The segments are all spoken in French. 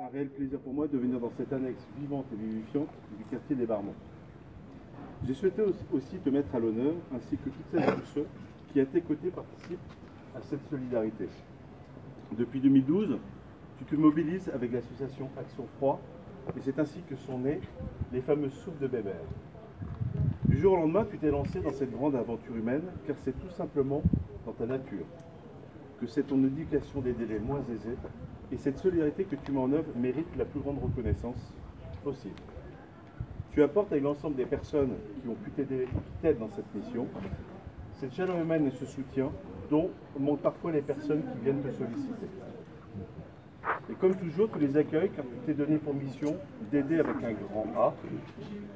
un réel plaisir pour moi de venir dans cette annexe vivante et vivifiante du quartier des Barmons. J'ai souhaité aussi te mettre à l'honneur, ainsi que toutes celles et tous ceux qui à tes côtés participent à cette solidarité. Depuis 2012, tu te mobilises avec l'association Action Froid, et c'est ainsi que sont nées les fameuses soupes de Bébert. Du jour au lendemain, tu t'es lancé dans cette grande aventure humaine, car c'est tout simplement dans ta nature que c'est ton éducation des délais moins aisés, et cette solidarité que tu mets en œuvre mérite la plus grande reconnaissance possible. Tu apportes avec l'ensemble des personnes qui ont pu t'aider, qui t'aident dans cette mission, cette chaleur humaine et ce soutien dont manquent parfois les personnes qui viennent te solliciter. Et comme toujours, tu les accueilles car tu t'es donné pour mission d'aider avec un grand A,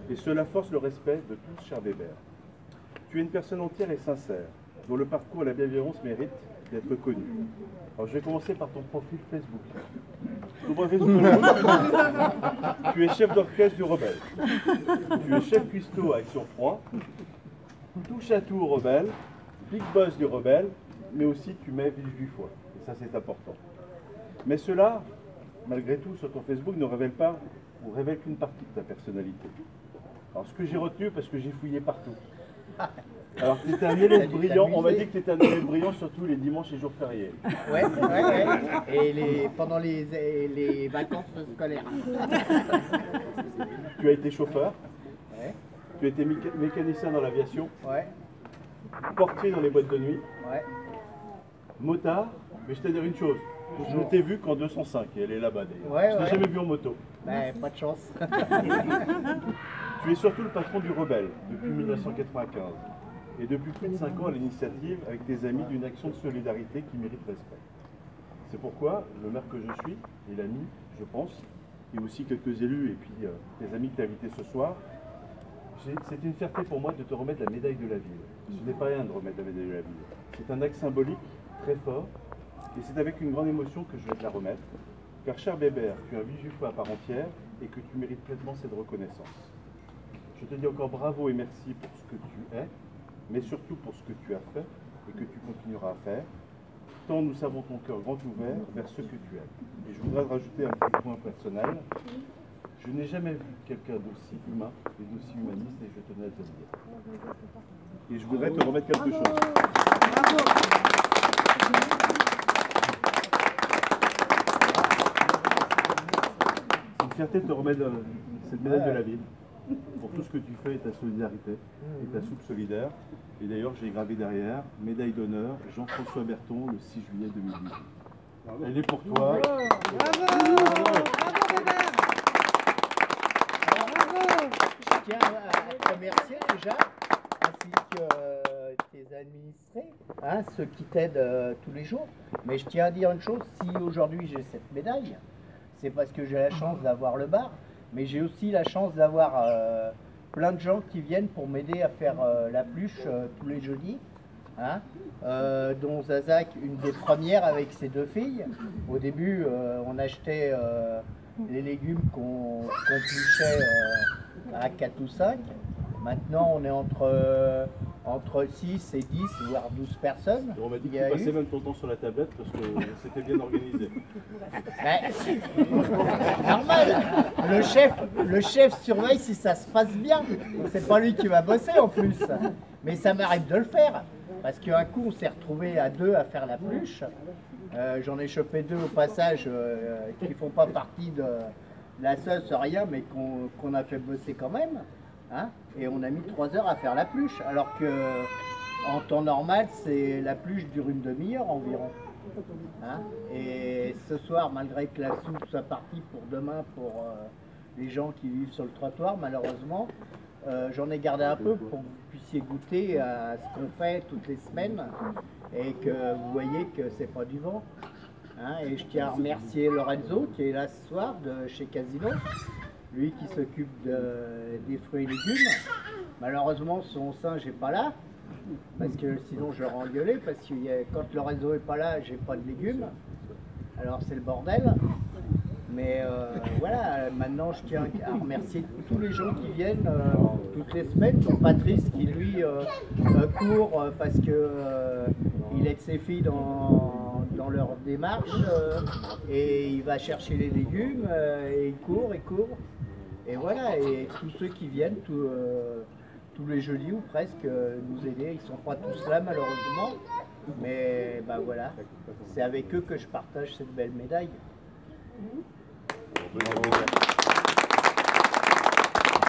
et cela force le respect de tous, cher Bébert. Tu es une personne entière et sincère, dont le parcours et la bienveillance méritent d'être connus. Alors je vais commencer par ton profil Facebook. Ton profil Facebook, tu es chef d'orchestre du Rebelle. Tu es chef cuistot à Action Froid, touche à tout au Rebelle, big boss du Rebelle, mais aussi tu mets Village du Foie. Et ça c'est important. Mais cela, malgré tout, sur ton Facebook, ne révèle pas ou révèle qu'une partie de ta personnalité. Alors ce que j'ai retenu, parce que j'ai fouillé partout. Alors tu étais un élève brillant, on m'a dit que tu étais un élève brillant surtout les dimanches et jours fériés. Ouais. Et pendant les vacances scolaires. Tu as été chauffeur, Ouais. tu as été mécanicien dans l'aviation, Ouais. portier dans les boîtes de nuit, Ouais. motard, mais je t'ai dire une chose, je ne t'ai vu qu'en 205, et elle est là-bas d'ailleurs. Ouais, Je ne t'ai ouais. jamais vu en moto. Ben, pas de chance. Tu es surtout le patron du Rebelle depuis 1995 et depuis plus de 5 ans à l'initiative avec tes amis d'une action de solidarité qui mérite respect. C'est pourquoi le maire que je suis et l'ami, je pense, et aussi quelques élus et puis tes amis que tu as invités ce soir, c'est une fierté pour moi de te remettre la médaille de la ville. Ce n'est pas rien de remettre la médaille de la ville. C'est un acte symbolique très fort et c'est avec une grande émotion que je vais te la remettre. Car cher Bébert, tu es un Village-du-Foie à part entière et que tu mérites pleinement cette reconnaissance. Je te dis encore bravo et merci pour ce que tu es, mais surtout pour ce que tu as fait et que tu continueras à faire, tant nous savons ton cœur grand ouvert vers ce que tu es. Et je voudrais rajouter un petit point personnel. Je n'ai jamais vu quelqu'un d'aussi humain et d'aussi humaniste, et je tenais à te le dire. Et je voudrais te remettre quelque chose. C'est une fierté de te remettre cette médaille de la ville, pour tout ce que tu fais et ta solidarité, et ta soupe solidaire. Et d'ailleurs, j'ai gravé derrière, médaille d'honneur, Jean-François Berton, le 6 juillet 2018. Elle est pour toi. Je tiens à te remercier déjà, ainsi que tes administrés, hein, ceux qui t'aident tous les jours. Mais je tiens à dire une chose, si aujourd'hui j'ai cette médaille, c'est parce que j'ai la chance d'avoir le bar, mais j'ai aussi la chance d'avoir plein de gens qui viennent pour m'aider à faire la pluche tous les jeudis. Hein, dont Zazak, une des premières avec ses deux filles. Au début, on achetait les légumes qu'on pluchait à 4 ou 5. Maintenant, on est entre 6 et 10, voire 12 personnes. On m'a dit que tu passais même ton temps sur la tablette parce que c'était bien organisé. Normal. Le chef surveille si ça se passe bien. C'est pas lui qui va bosser en plus. Mais ça m'arrive de le faire. Parce qu'un coup, on s'est retrouvé à 2 à faire la pluche. J'en ai chopé 2 au passage qui font pas partie de la sauce, rien, mais qu'on a fait bosser quand même. Hein, et on a mis 3 heures à faire la pluche. Alors que en temps normal, la pluche dure une demi-heure environ. Hein, et ce soir, malgré que la soupe soit partie pour demain pour les gens qui vivent sur le trottoir, malheureusement, j'en ai gardé un peu pour que vous puissiez goûter à ce qu'on fait toutes les semaines et que vous voyez que c'est pas du vent. Hein, et je tiens à remercier Lorenzo qui est là ce soir de chez Casino, lui qui s'occupe des fruits et légumes. Malheureusement son singe n'est pas là, parce que sinon je l'aurais engueulé, parce que quand Lorenzo n'est pas là, j'ai pas de légumes. Alors c'est le bordel. Mais voilà, maintenant je tiens à remercier tous les gens qui viennent toutes les semaines, dont Patrice qui lui court parce que il aide ses filles dans dans leur démarche et il va chercher les légumes et il court. Et voilà, et tous ceux qui viennent, tous les jeudis ou presque, nous aider, ils sont pas tous là malheureusement, mais bah voilà, c'est avec eux que je partage cette belle médaille. Bravo.